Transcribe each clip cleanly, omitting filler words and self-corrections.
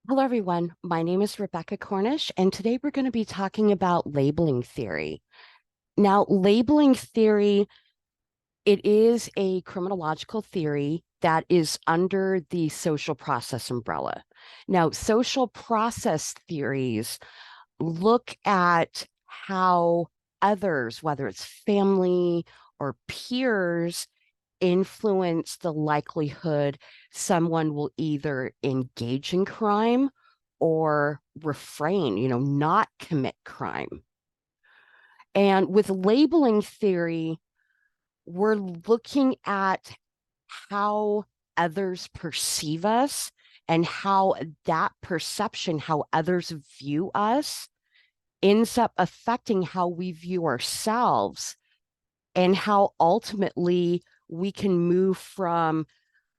Hello, everyone. My name is Rebecca Cornish, and today we're going to be talking about labeling theory. Now, labeling theory, it is a criminological theory that is under the social process umbrella. Now, social process theories look at how others, whether it's family or peers, influence the likelihood someone will either engage in crime or refrain, not commit crime. And with labeling theory, we're looking at how others perceive us and how that perception, how others view us, ends up affecting how we view ourselves and how ultimately we can move from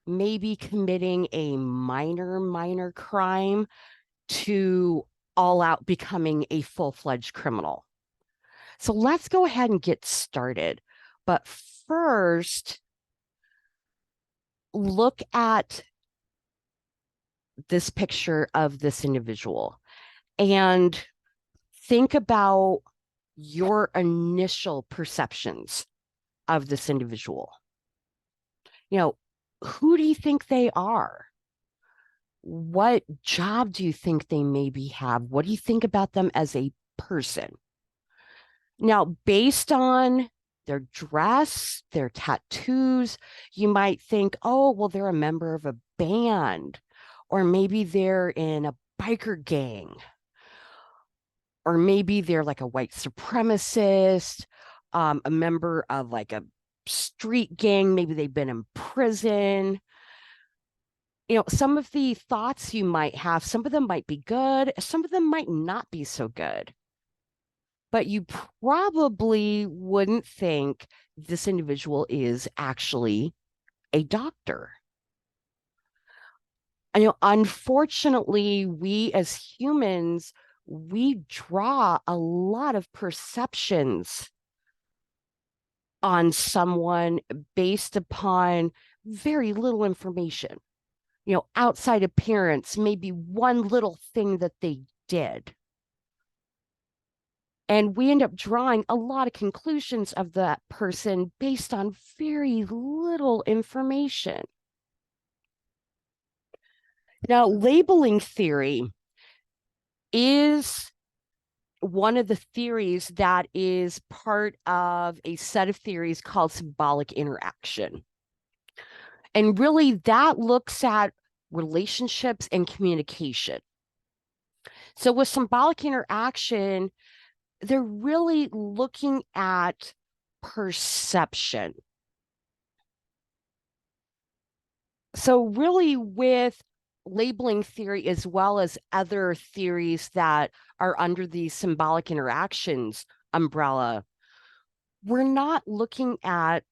maybe committing a minor crime to all out becoming a full-fledged criminal. So let's go ahead and get started. But first, look at this picture of this individual and think about your initial perceptions of this individual. You know, who do you think they are? What job do you think they maybe have? What do you think about them as a person? Now, based on their dress, their tattoos, you might think, oh, well, they're a member of a band, or maybe they're in a biker gang, or maybe they're like a white supremacist, a member of like a street gang, maybe they've been in prison. Some of the thoughts you might have, some of them might be good, some of them might not be so good. But you probably wouldn't think this individual is actually a doctor. Unfortunately, we as humans, we draw a lot of perceptions on someone based upon very little information. Outside appearance, maybe one little thing that they did. And we end up drawing a lot of conclusions of that person based on very little information. Now, labeling theory is one of the theories that is part of a set of theories called symbolic interaction. And really, that looks at relationships and communication. So, with symbolic interaction, they're really looking at perception. So, really, with labeling theory as well as other theories that are under the symbolic interactions umbrella, we're not looking at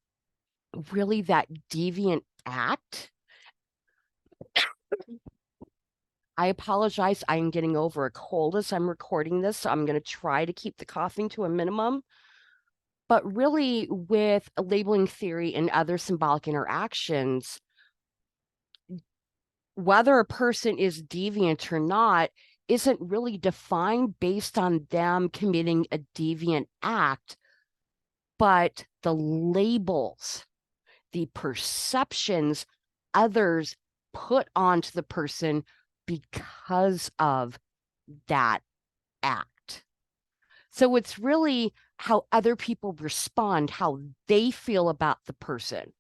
really that deviant act. I apologize. I am getting over a cold as I'm recording this, so I'm going to try to keep the coughing to a minimum. But really, with labeling theory and other symbolic interactions, whether a person is deviant or not isn't really defined based on them committing a deviant act, but the labels, the perceptions others put onto the person because of that act. So it's really how other people respond, how they feel about the person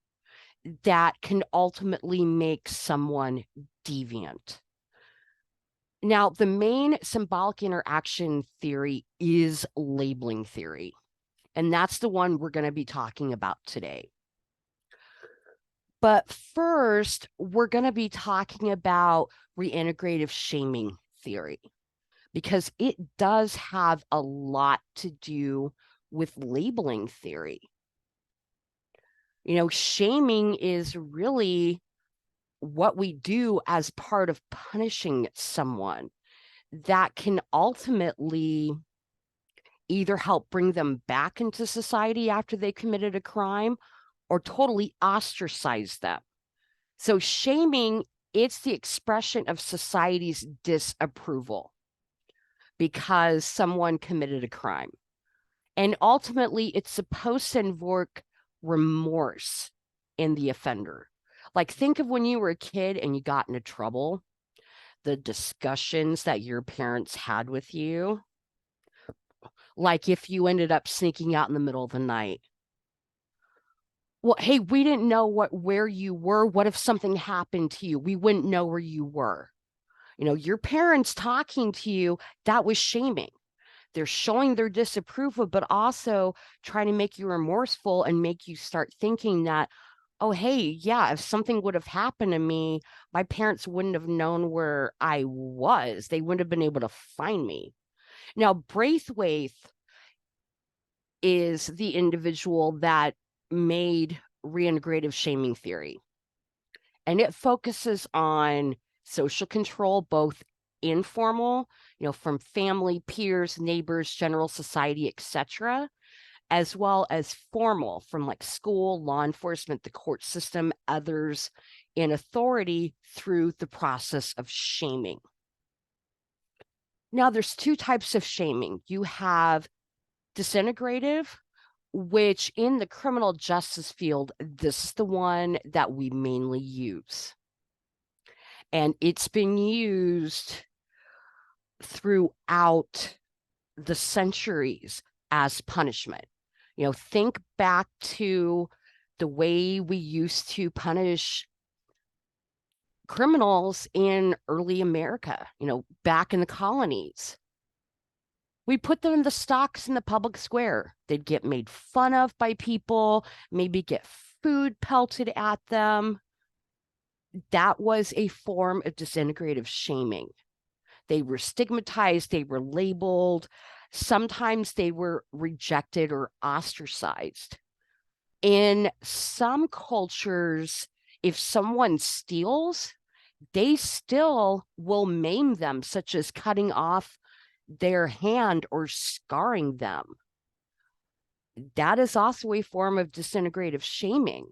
that can ultimately make someone deviant. Now, the main symbolic interaction theory is labeling theory, and that's the one we're going to be talking about today. But first, we're going to be talking about reintegrative shaming theory, because it does have a lot to do with labeling theory. Shaming is really what we do as part of punishing someone that can ultimately either help bring them back into society after they committed a crime or totally ostracize them. So shaming it's the expression of society's disapproval because someone committed a crime. And ultimately, it's supposed to invoke remorse in the offender. Like, think of when you were a kid and you got into trouble, the discussions that your parents had with you. Like, if you ended up sneaking out in the middle of the night. Well, hey, we didn't know where you were. What if something happened to you? We wouldn't know where you were. Your parents talking to you, that was shaming. They're showing their disapproval, but also trying to make you remorseful and make you start thinking that, oh, hey, yeah, if something would have happened to me, my parents wouldn't have known where I was. They wouldn't have been able to find me. Now, Braithwaite is the individual that made reintegrative shaming theory, and it focuses on social control, both informal, from family, peers, neighbors, general society, etc., as well as formal from like school, law enforcement, the court system, others in authority through the process of shaming. Now, there's two types of shaming. You have disintegrative, which in the criminal justice field, this is the one that we mainly use. And it's been used throughout the centuries as punishment. Think back to the way we used to punish criminals in early America, back in the colonies. We put them in the stocks in the public square. They'd get made fun of by people, maybe get food pelted at them. That was a form of disintegrative shaming. They were stigmatized, they were labeled. Sometimes they were rejected or ostracized. In some cultures, if someone steals, they still will maim them, such as cutting off their hand or scarring them. That is also a form of disintegrative shaming,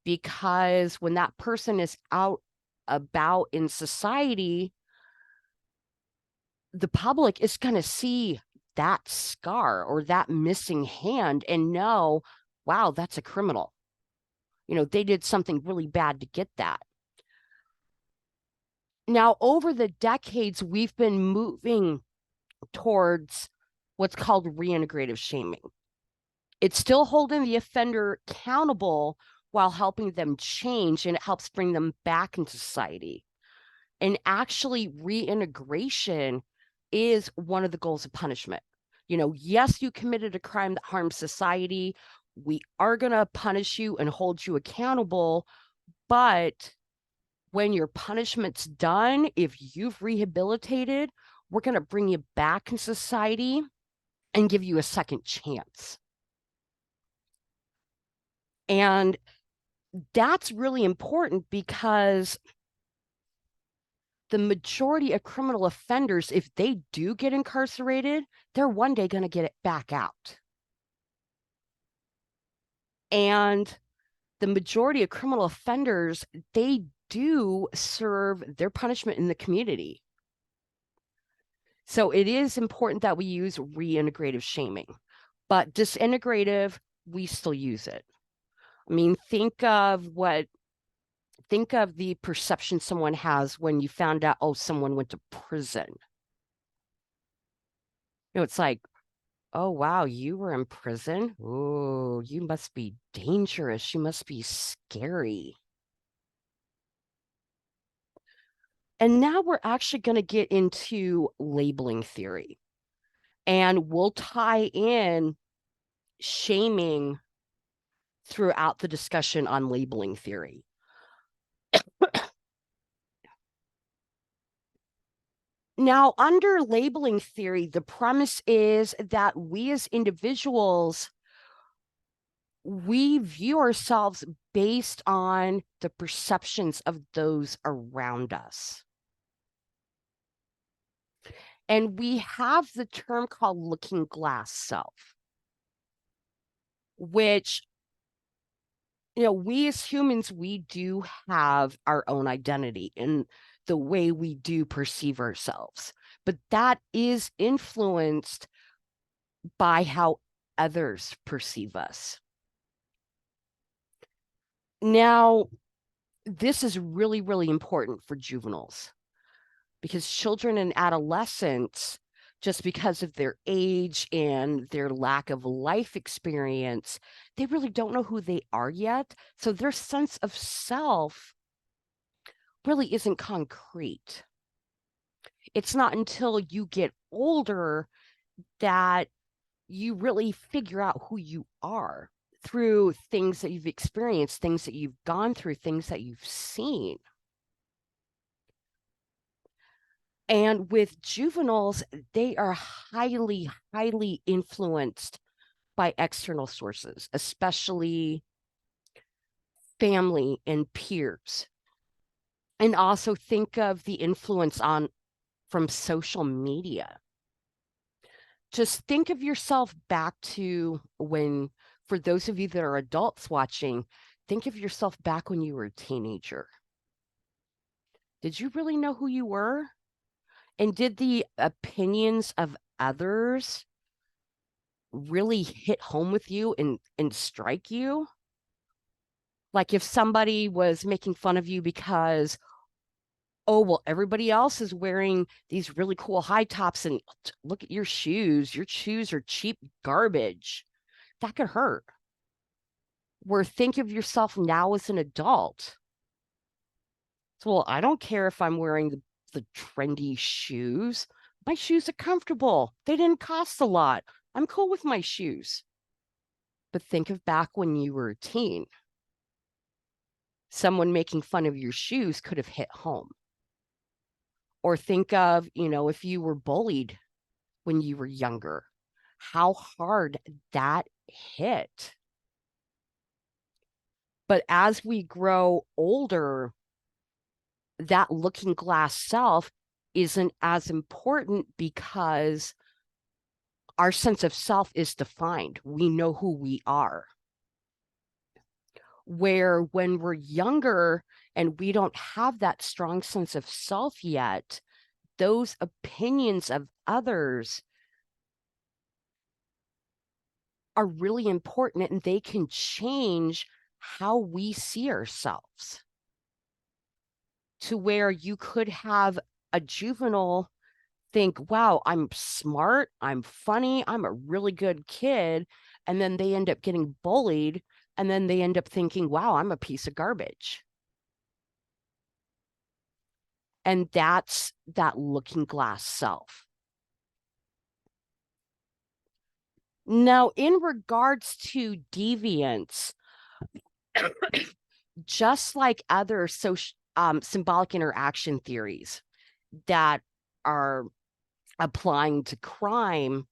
because when that person is out about in society, the public is going to see that scar or that missing hand and know, wow, that's a criminal. They did something really bad to get that. Now, over the decades, we've been moving towards what's called reintegrative shaming. It's still holding the offender accountable while helping them change, and it helps bring them back into society. And actually, reintegration is one of the goals of punishment. Yes, you committed a crime that harms society. We are going to punish you and hold you accountable. But when your punishment's done, if you've rehabilitated, we're going to bring you back in society and give you a second chance. And that's really important, because the majority of criminal offenders, if they do get incarcerated, they're one day going to get it back out. And the majority of criminal offenders, they do serve their punishment in the community. So it is important that we use reintegrative shaming, but disintegrative, we still use it. I mean, think of the perception someone has when you found out, oh, someone went to prison. It's like, oh, wow, you were in prison? Oh, you must be dangerous. You must be scary. And now we're actually going to get into labeling theory. And we'll tie in shaming throughout the discussion on labeling theory. Now, under labeling theory, the premise is that we as individuals, we view ourselves based on the perceptions of those around us. And we have the term called looking glass self, which We as humans, we do have our own identity in the way we do perceive ourselves, but that is influenced by how others perceive us. Now, this is really, really important for juveniles because children and adolescents, just because of their age and their lack of life experience, they really don't know who they are yet. So their sense of self really isn't concrete. It's not until you get older that you really figure out who you are through things that you've experienced, things that you've gone through, things that you've seen. And with juveniles, they are highly, highly influenced by external sources, especially family and peers. And also think of the influence on from social media. Just think of yourself back to when, for those of you that are adults watching, think of yourself back when you were a teenager. Did you really know who you were? And did the opinions of others really hit home with you and strike you? Like if somebody was making fun of you because, oh, well, everybody else is wearing these really cool high tops and look at your shoes. Your shoes are cheap garbage. That could hurt. Where think of yourself now as an adult. So, well, I don't care if I'm wearing the trendy shoes. My shoes are comfortable. They didn't cost a lot. I'm cool with my shoes. But think of back when you were a teen. Someone making fun of your shoes could have hit home. Or think of, if you were bullied when you were younger, how hard that hit. But as we grow older, that looking glass self isn't as important because our sense of self is defined. We know who we are. Where when we're younger and we don't have that strong sense of self yet, those opinions of others are really important and they can change how we see ourselves. To where you could have a juvenile think, wow, I'm smart, I'm funny, I'm a really good kid. And then they end up getting bullied. And then they end up thinking, wow, I'm a piece of garbage. And that's that looking glass self. Now, in regards to deviance, just like other symbolic interaction theories that are applying to crime,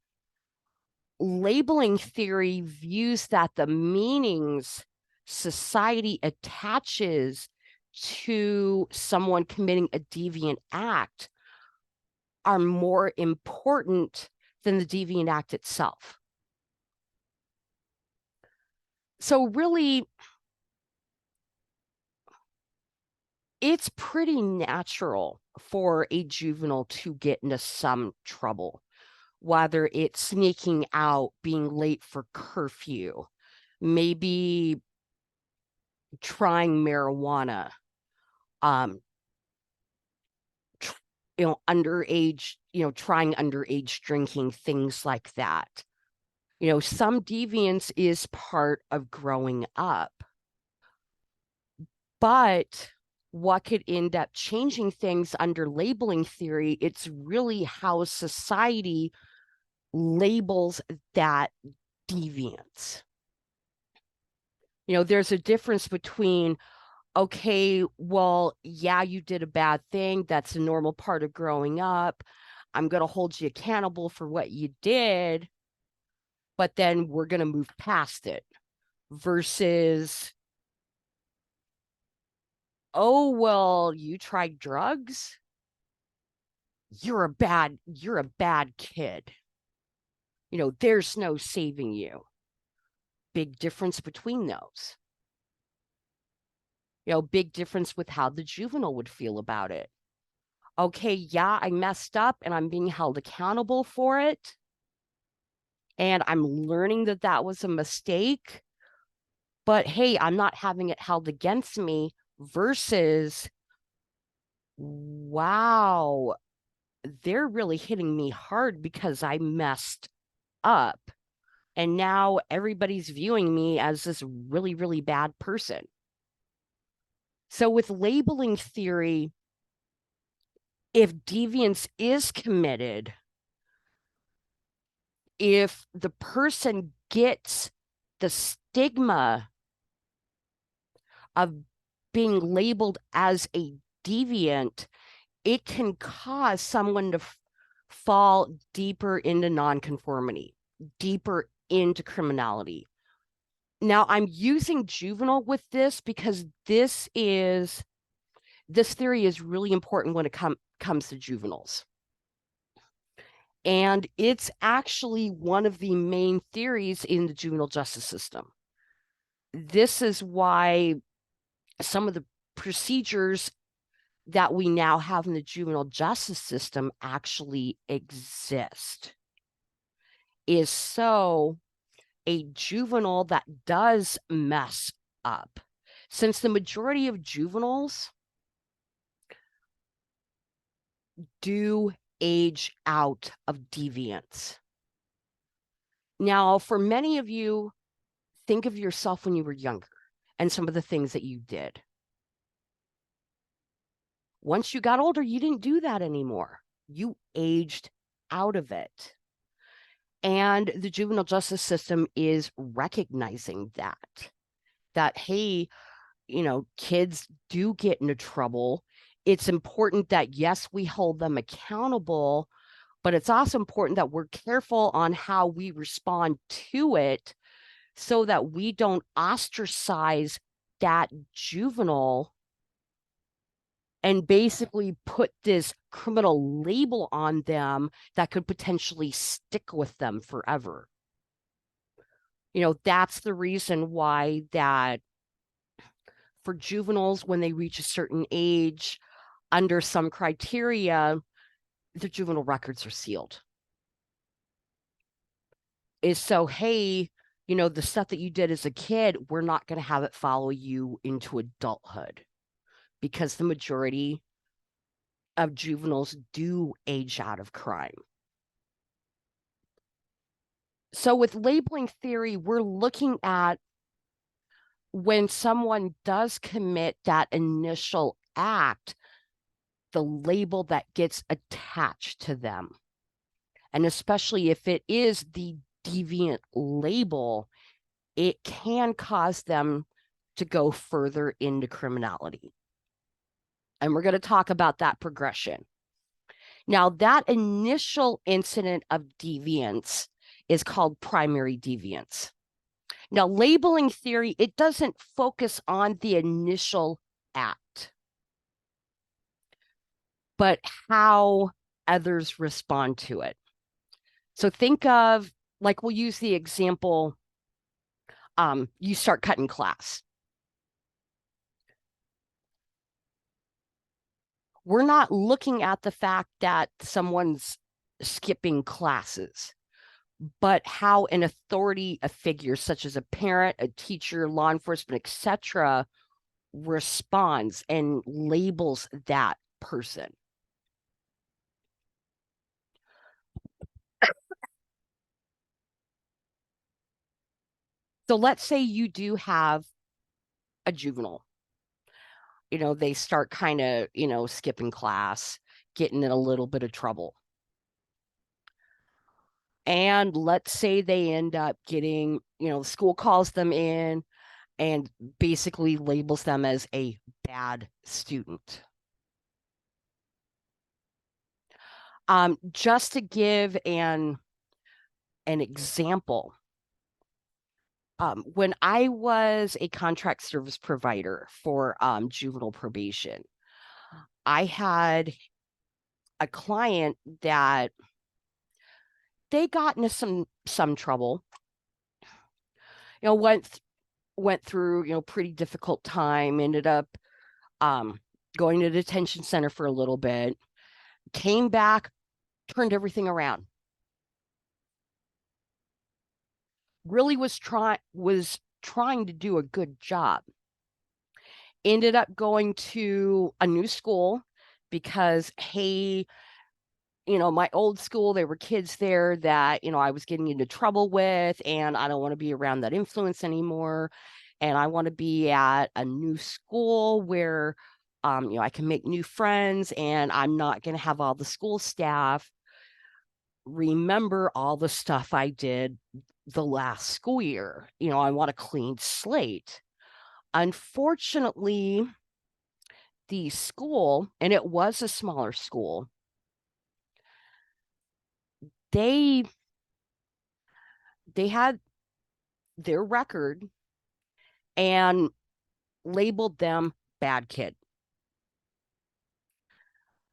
labeling theory views that the meanings society attaches to someone committing a deviant act are more important than the deviant act itself. So really, it's pretty natural for a juvenile to get into some trouble, whether it's sneaking out, being late for curfew, maybe trying marijuana, underage, trying underage drinking, things like that. Some deviance is part of growing up. But what could end up changing things under labeling theory, it's really how society labels that deviance. There's a difference between, okay, well, yeah, you did a bad thing. That's a normal part of growing up. I'm going to hold you accountable for what you did, but then we're going to move past it versus, oh, well, you tried drugs. You're a bad kid. There's no saving you. Big difference between those. Big difference with how the juvenile would feel about it. Okay, yeah, I messed up and I'm being held accountable for it. And I'm learning that that was a mistake. But hey, I'm not having it held against me versus, wow, they're really hitting me hard because I messed up. And now everybody's viewing me as this really, really bad person. So with labeling theory, if deviance is committed, if the person gets the stigma of being labeled as a deviant, it can cause someone to fall deeper into nonconformity, deeper into criminality. Now, I'm using juvenile with this because this theory is really important when it comes to juveniles. And it's actually one of the main theories in the juvenile justice system. This is why some of the procedures that we now have in the juvenile justice system actually exist, is so a juvenile that does mess up, since the majority of juveniles do age out of deviance. Now, for many of you, think of yourself when you were younger and some of the things that you did. Once you got older, you didn't do that anymore. You aged out of it. And the juvenile justice system is recognizing that, hey, kids do get into trouble. It's important that, yes, we hold them accountable, but it's also important that we're careful on how we respond to it so that we don't ostracize that juvenile and basically put this criminal label on them that could potentially stick with them forever. That's the reason why that for juveniles, when they reach a certain age, under some criteria, the juvenile records are sealed. Is so, hey, the stuff that you did as a kid, we're not going to have it follow you into adulthood, because the majority of juveniles do age out of crime. So with labeling theory, we're looking at when someone does commit that initial act, the label that gets attached to them. And especially if it is the deviant label, it can cause them to go further into criminality. And we're going to talk about that progression. Now, that initial incident of deviance is called primary deviance. Now, labeling theory, it doesn't focus on the initial act, but how others respond to it. So think of, like, we'll use the example, you start cutting class. We're not looking at the fact that someone's skipping classes, but how an authority, a figure such as a parent, a teacher, law enforcement, etc., responds and labels that person. So let's say you do have a juvenile. They start kind of, skipping class, getting in a little bit of trouble. And let's say they end up getting, school calls them in and basically labels them as a bad student. Just to give an example, when I was a contract service provider for juvenile probation, I had a client that they got into some trouble. Went through pretty difficult time. Ended up um, going to detention center for a little bit, came back, turned everything around. Really was trying to do a good job. Ended up going to a new school because, hey, my old school, there were kids there that, I was getting into trouble with, and I don't want to be around that influence anymore. And I want to be at a new school where, I can make new friends, and I'm not going to have all the school staff remember all the stuff I did the last school year. I want a clean slate. Unfortunately, the school, and it was a smaller school, they had their record and labeled them bad kid.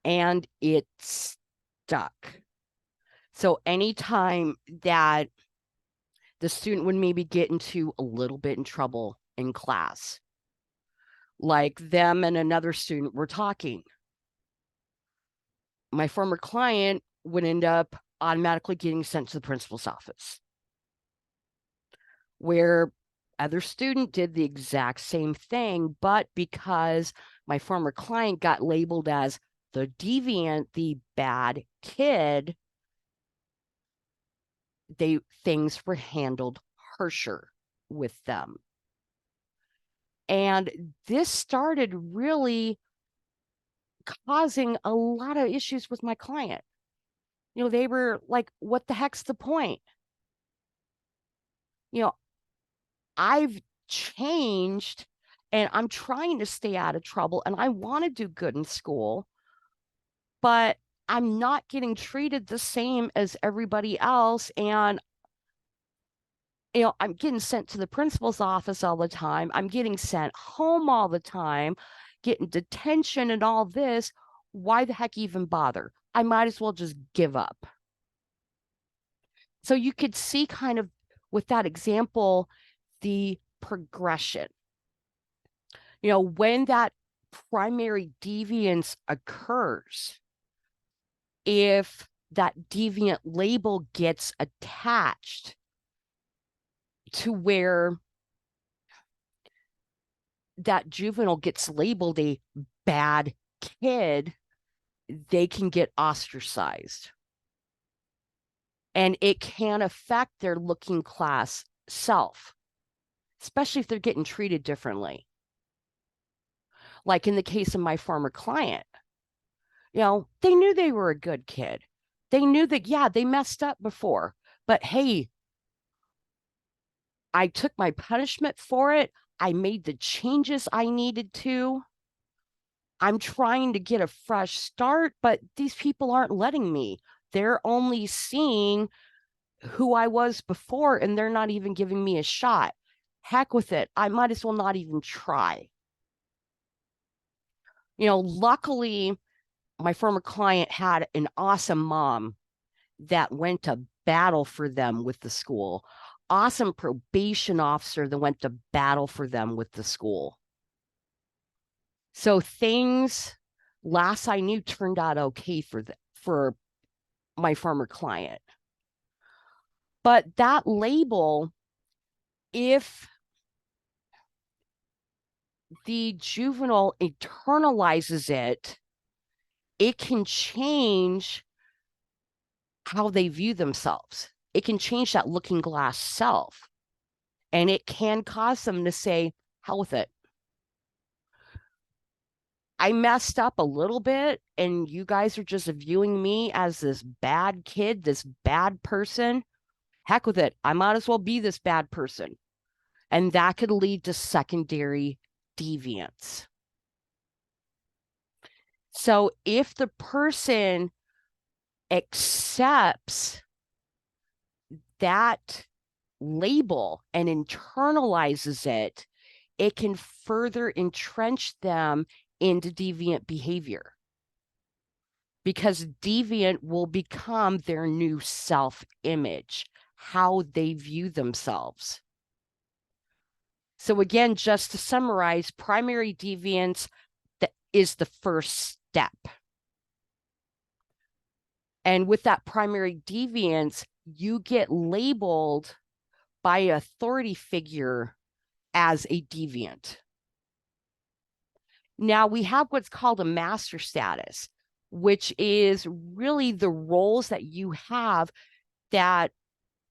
And it stuck. So anytime that the student would maybe get into a little bit in trouble in class, like them and another student were talking, my former client would end up automatically getting sent to the principal's office, where other student did the exact same thing, but because my former client got labeled as the deviant, the bad kid, things were handled harsher with them. And this started really causing a lot of issues with my client. They were like, what the heck's the point? I've changed and I'm trying to stay out of trouble and I want to do good in school, but I'm not getting treated the same as everybody else. And, I'm getting sent to the principal's office all the time. I'm getting sent home all the time, getting detention and all this. Why the heck even bother? I might as well just give up. So you could see kind of with that example, the progression. When that primary deviance occurs, if that deviant label gets attached to where that juvenile gets labeled a bad kid, they can get ostracized. And it can affect their looking class self, especially if they're getting treated differently. Like in the case of my former client, they knew they were a good kid. They knew that, yeah, they messed up before, but hey, I took my punishment for it. I made the changes I needed to. I'm trying to get a fresh start, but these people aren't letting me. They're only seeing who I was before, and they're not even giving me a shot. Heck with it. I might as well not even try. Luckily, my former client had an awesome mom that went to battle for them with the school. Awesome probation officer that went to battle for them with the school. So things, last I knew, turned out okay for my former client. But that label, if the juvenile internalizes it, it can change how they view themselves. It can change that looking glass self. And it can cause them to say, hell with it. I messed up a little bit, and you guys are just viewing me as this bad kid, this bad person. Heck with it. I might as well be this bad person. And that could lead to secondary deviance. So if the person accepts that label and internalizes it, it can further entrench them into deviant behavior, because deviant will become their new self-image, how they view themselves. So again, just to summarize, primary deviance, is the first step. And with that primary deviance, you get labeled by an authority figure as a deviant. Now we have what's called a master status, which is really the roles that you have that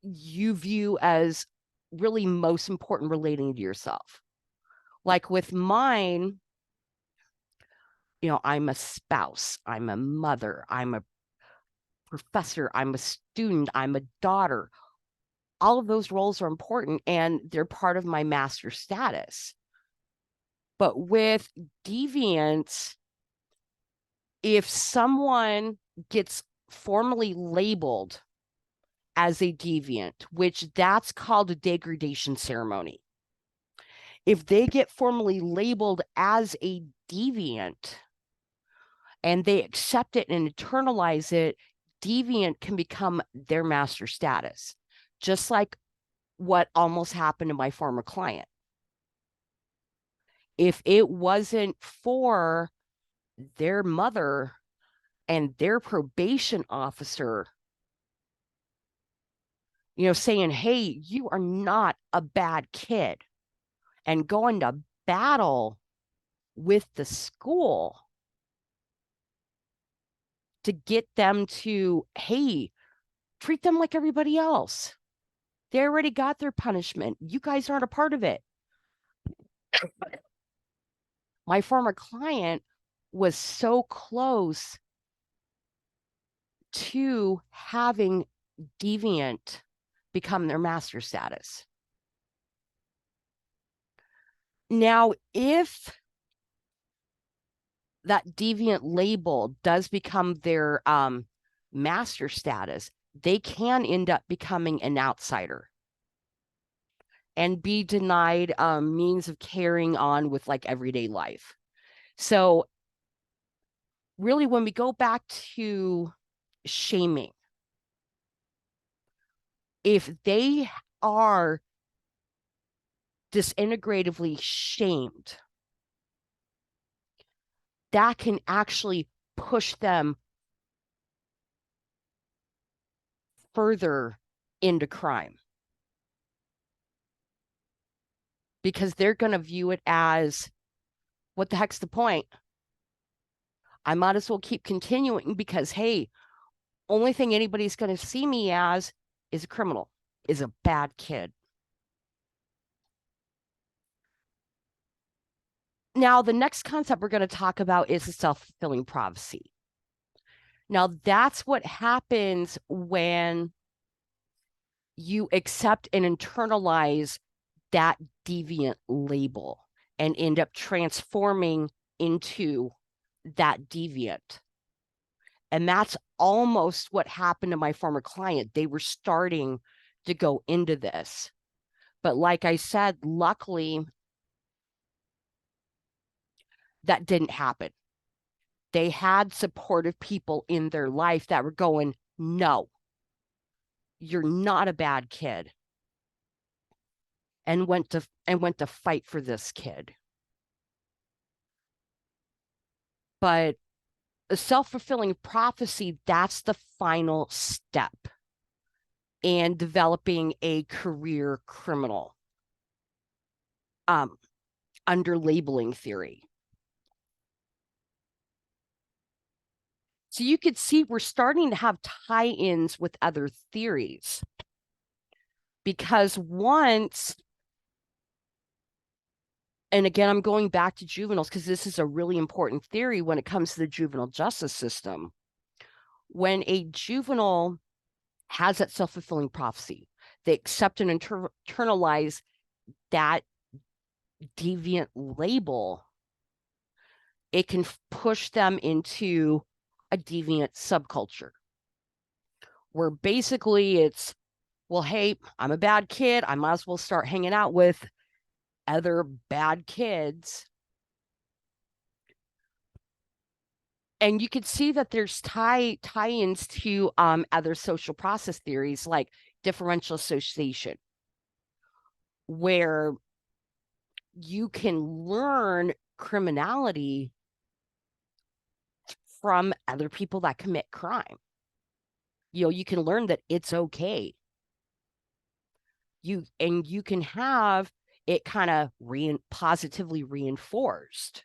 you view as really most important relating to yourself. Like with mine, I'm a spouse, I'm a mother, I'm a professor, I'm a student, I'm a daughter. All of those roles are important and they're part of my master status. But with deviance, if someone gets formally labeled as a deviant, which that's called a degradation ceremony, if they get formally labeled as a deviant and they accept it and internalize it, deviant can become their master status, just like what almost happened to my former client. If it wasn't for their mother and their probation officer, saying, hey, you are not a bad kid, and going to battle with the school to get them to, hey, treat them like everybody else. They already got their punishment. You guys aren't a part of it. My former client was so close to having deviant become their master status. Now, if that deviant label does become their master status, they can end up becoming an outsider and be denied means of carrying on with like everyday life. So really, when we go back to shaming, if they are disintegratively shamed, that can actually push them further into crime, because they're going to view it as, what the heck's the point? I might as well keep continuing because, hey, only thing anybody's going to see me as is a criminal, is a bad kid. Now, the next concept we're going to talk about is the self-fulfilling prophecy. Now, that's what happens when you accept and internalize that deviant label and end up transforming into that deviant. And that's almost what happened to my former client. They were starting to go into this. But like I said, luckily, that didn't happen. They had supportive people in their life that were going, no, you're not a bad kid, and went to fight for this kid. But a self-fulfilling prophecy, that's the final step in developing a career criminal under labeling theory. So you could see we're starting to have tie-ins with other theories, because once, and again, I'm going back to juveniles because this is a really important theory when it comes to the juvenile justice system. When a juvenile has that self-fulfilling prophecy, they accept and internalize that deviant label, it can push them into a deviant subculture where basically it's, well, hey, I'm a bad kid, I might as well start hanging out with other bad kids. And you could see that there's tie-ins to other social process theories like differential association, where you can learn criminality from other people that commit crime. You can learn that it's okay. You can have it kind of positively reinforced.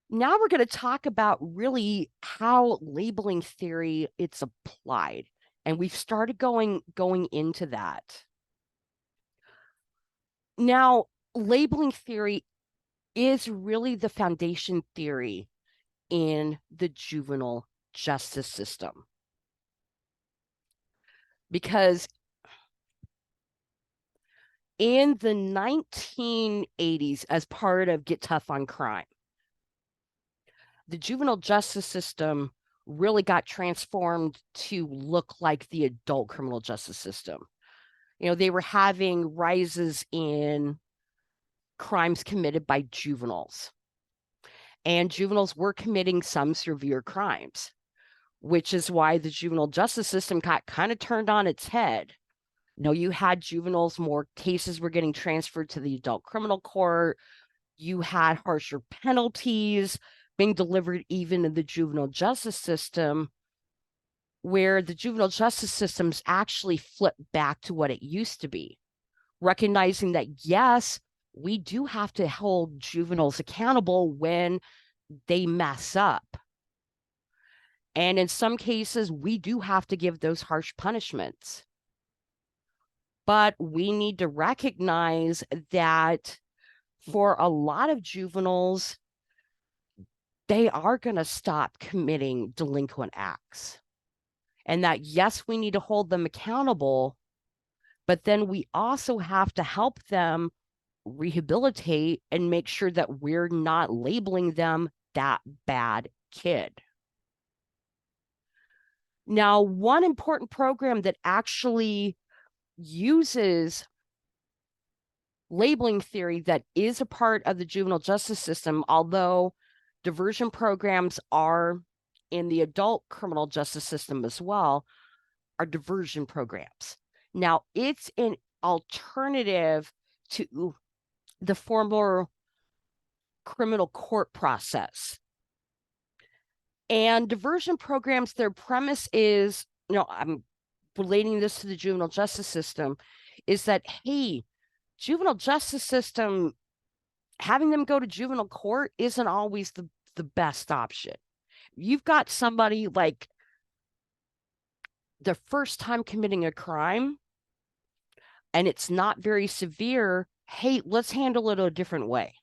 Now we're going to talk about really how labeling theory it's applied. And we've started going into that. Now, labeling theory is really the foundation theory in the juvenile justice system. Because in the 1980s, as part of Get Tough on Crime, the juvenile justice system really got transformed to look like the adult criminal justice system. They were having rises in crimes committed by juveniles, and juveniles were committing some severe crimes, which is why the juvenile justice system got kind of turned on its head. You had juveniles, more cases were getting transferred to the adult criminal court. You had harsher penalties being delivered even in the juvenile justice system, where the juvenile justice systems actually flipped back to what it used to be, recognizing that, yes, we do have to hold juveniles accountable when they mess up. And in some cases, we do have to give those harsh punishments. But we need to recognize that for a lot of juveniles, they are going to stop committing delinquent acts. And that, yes, we need to hold them accountable, but then we also have to help them rehabilitate and make sure that we're not labeling them that bad kid. Now, one important program that actually uses labeling theory that is a part of the juvenile justice system, although diversion programs are in the adult criminal justice system as well, are diversion programs. Now, it's an alternative to the formal criminal court process. And diversion programs, their premise is, I'm relating this to the juvenile justice system, is that, hey, juvenile justice system, having them go to juvenile court isn't always the best option. You've got somebody like the first time committing a crime and it's not very severe, hey, let's handle it a different way.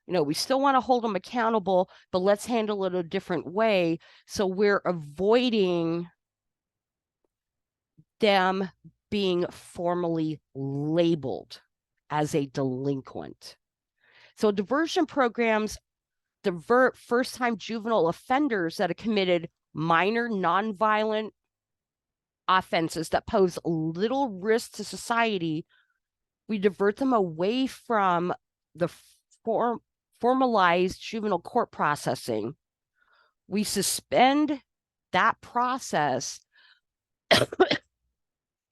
We still want to hold them accountable, but let's handle it a different way. So we're avoiding them being formally labeled as a delinquent. So diversion programs divert first-time juvenile offenders that have committed minor nonviolent offenses that pose little risk to society. We divert them away from the formalized juvenile court processing. We suspend that process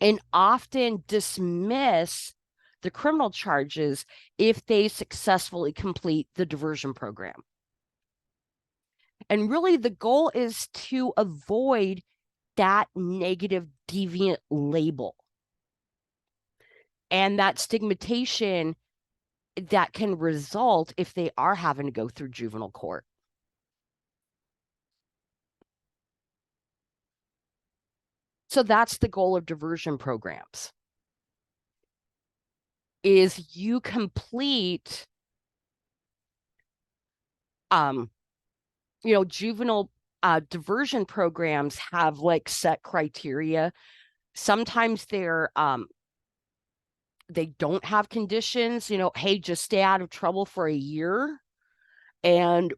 and often dismiss the criminal charges if they successfully complete the diversion program. And really, the goal is to avoid that negative deviant label and that stigmatization that can result if they are having to go through juvenile court. So that's the goal of diversion programs, is you complete juvenile diversion programs have like set criteria. Sometimes they don't have conditions, hey, just stay out of trouble for a year and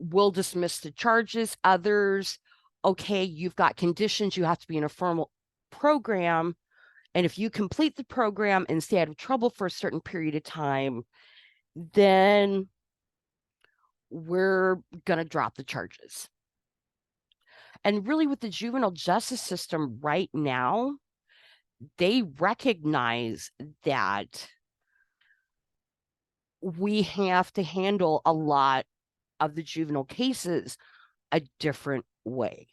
we'll dismiss the charges. Others, okay, you've got conditions, you have to be in a formal program. And if you complete the program and stay out of trouble for a certain period of time, then we're going to drop the charges. And really, with the juvenile justice system right now, they recognize that we have to handle a lot of the juvenile cases a different way.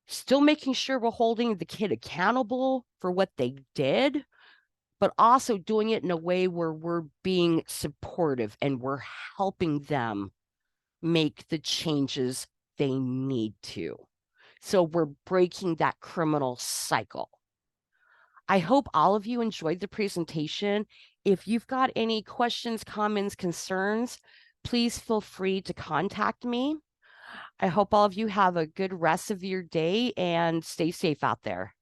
Still making sure we're holding the kid accountable for what they did, but also doing it in a way where we're being supportive and we're helping them make the changes they need to. So we're breaking that criminal cycle. I hope all of you enjoyed the presentation. If you've got any questions, comments, concerns, please feel free to contact me. I hope all of you have a good rest of your day and stay safe out there.